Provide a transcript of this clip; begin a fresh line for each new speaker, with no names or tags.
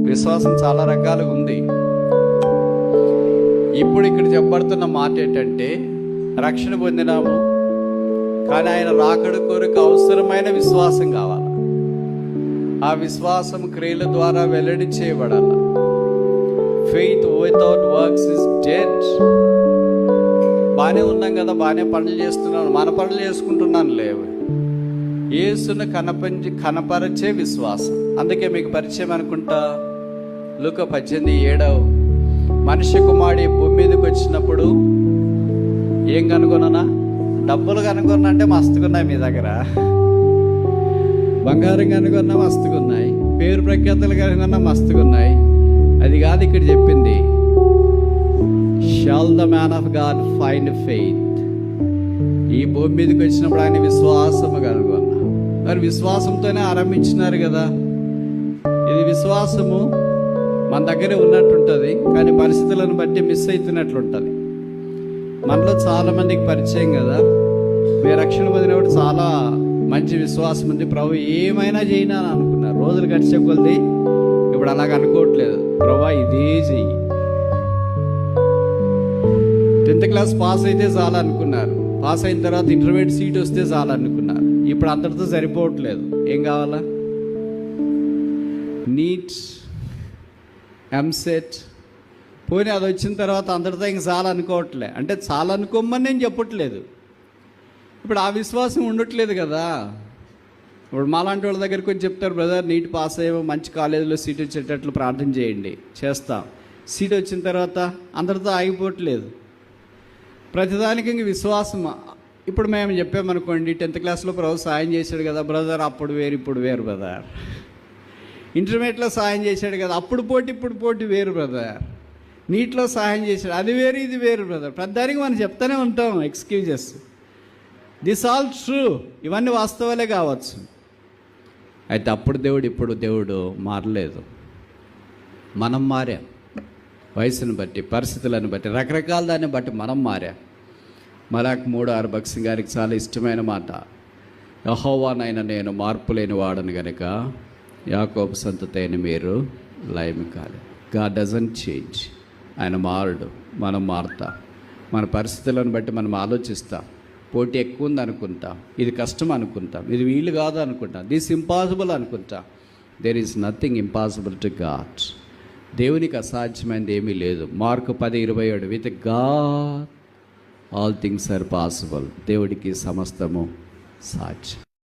విశ్వాసం చాలా రకాలుగా ఉంది. ఇప్పుడు ఇక్కడ చెప్పబడుతున్న మాట ఏంటంటే, రక్షణ పొందినాము, కానీ ఆయన రాకడ కొరకు అవసరమైన విశ్వాసం కావాలి. ఆ విశ్వాసం క్రియల ద్వారా వెల్లడి చేయబడాలి. Faith without works is dead. బాగానే ఉన్నాం కదా, బాగానే పనులు చేస్తున్నాను, మన పనులు చేసుకుంటున్నాను లేవు. యేసును కనపరిచే విశ్వాసం. అందుకే మీకు పరిచయం అనుకుంటా, లూకా 18:7, మనిషి కుమారుడు భూమి మీదకి వచ్చినప్పుడు ఏం కనుగొన్నా? డబ్బులు కనుగొన్నా అంటే మస్తుకున్నాయి మీ దగ్గర, బంగారం కనుగొన్నా మస్తుకున్నాయి, పేరు ప్రఖ్యాతలు కనుగొన్నా మస్తుకున్నాయి. అది కాదు ఇక్కడ చెప్పింది. Shall the man of God find faith. ఈ భూమి మీదకి వచ్చినప్పుడు ఆయన విశ్వాసము కనుగొన్నా. మరి విశ్వాసంతోనే ఆరంభించినారు కదా. ఇది విశ్వాసము మన దగ్గరే ఉన్నట్టుంటుంది, కానీ పరిస్థితులను బట్టి మిస్ అవుతున్నట్లుంటుంది. మనలో చాలా మందికి పరిచయం కదా, మీ రక్షణ పొందినప్పుడు చాలా మంచి విశ్వాసం ఉంది, ప్రభు ఏమైనా చేయనా అని అనుకున్నారు. రోజులు గడిచే కొద్ది ఇప్పుడు అలాగ అనుకోవట్లేదు. ప్రభు ఇదే చెయ్యి. 10th క్లాస్ పాస్ అయితే చాలా అనుకున్నారు, పాస్ అయిన తర్వాత ఇంటర్మీడియట్ సీట్ వస్తే చాలా అనుకున్నారు. ఇప్పుడు అందరితో సరిపోవట్లేదు. ఏం కావాలా? నీట్, ఎంసెట్ పోనీ అది వచ్చిన తర్వాత అందరితో ఇంక చాలా అనుకోవట్లే. అంటే చాలా అనుకోమని నేను చెప్పట్లేదు, ఇప్పుడు ఆ విశ్వాసం ఉండట్లేదు కదా. ఇప్పుడు మాలాంటి వాళ్ళ దగ్గరికి వచ్చి చెప్తారు, బ్రదర్ నీట్ పాస్ అయ్యో మంచి కాలేజీలో సీట్ వచ్చేటట్లు ప్రార్థన చేయండి, చేస్తాం. సీట్ వచ్చిన తర్వాత అందరితో ఆగిపోవట్లేదు. ప్రతిదానికి ఇంక విశ్వాసం. ఇప్పుడు మేము చెప్పామనుకోండి, 10th క్లాస్లో ప్రభు సాయం చేశాడు కదా బ్రదర్, అప్పుడు వేరు ఇప్పుడు వేరు బ్రదర్. ఇంటర్మీడియట్లో సాయం చేశాడు కదా, అప్పుడు పోటీ ఇప్పుడు పోటీ వేరు బ్రదర్. నీట్లో సాయం చేశాడు, అది వేరు ఇది వేరు బ్రదర్. ప్రతిదానికి మనం చెప్తూనే ఉంటాం ఎక్స్క్యూజెస్. దిస్ ఆల్ ట్రూ, ఇవన్నీ వాస్తవాలే కావచ్చు. అయితే అప్పుడు దేవుడు ఇప్పుడు దేవుడు మారలేదు. మనం మారాం. వయసును బట్టి, పరిస్థితులను బట్టి, రకరకాల దాన్ని బట్టి మనం మారాం. మలాక్ 3:6 భక్సింగ్ గారికి చాలా ఇష్టమైన మాట, యెహోవానైన నేను మార్పు లేని వాడను గనుక యాకోబు సంతతి అయిన మీరు లయము కాలేదు. God doesn't change. ఆయన మారడు, మనం మారుతాం. మన పరిస్థితులను బట్టి మనం ఆలోచిస్తాం. పోటీ ఎక్కువ ఉంది అనుకుంటాం, ఇది కష్టం అనుకుంటాం, ఇది వీలు కాదు అనుకుంటాం, దిస్ ఇంపాసిబుల్ అనుకుంటాం. There is nothing impossible to God. దేవునికి అసాధ్యమైనది ఏమీ లేదు. Mark 10:27, with God all things are possible. దేవుడికి సమస్తము సాధ్యం.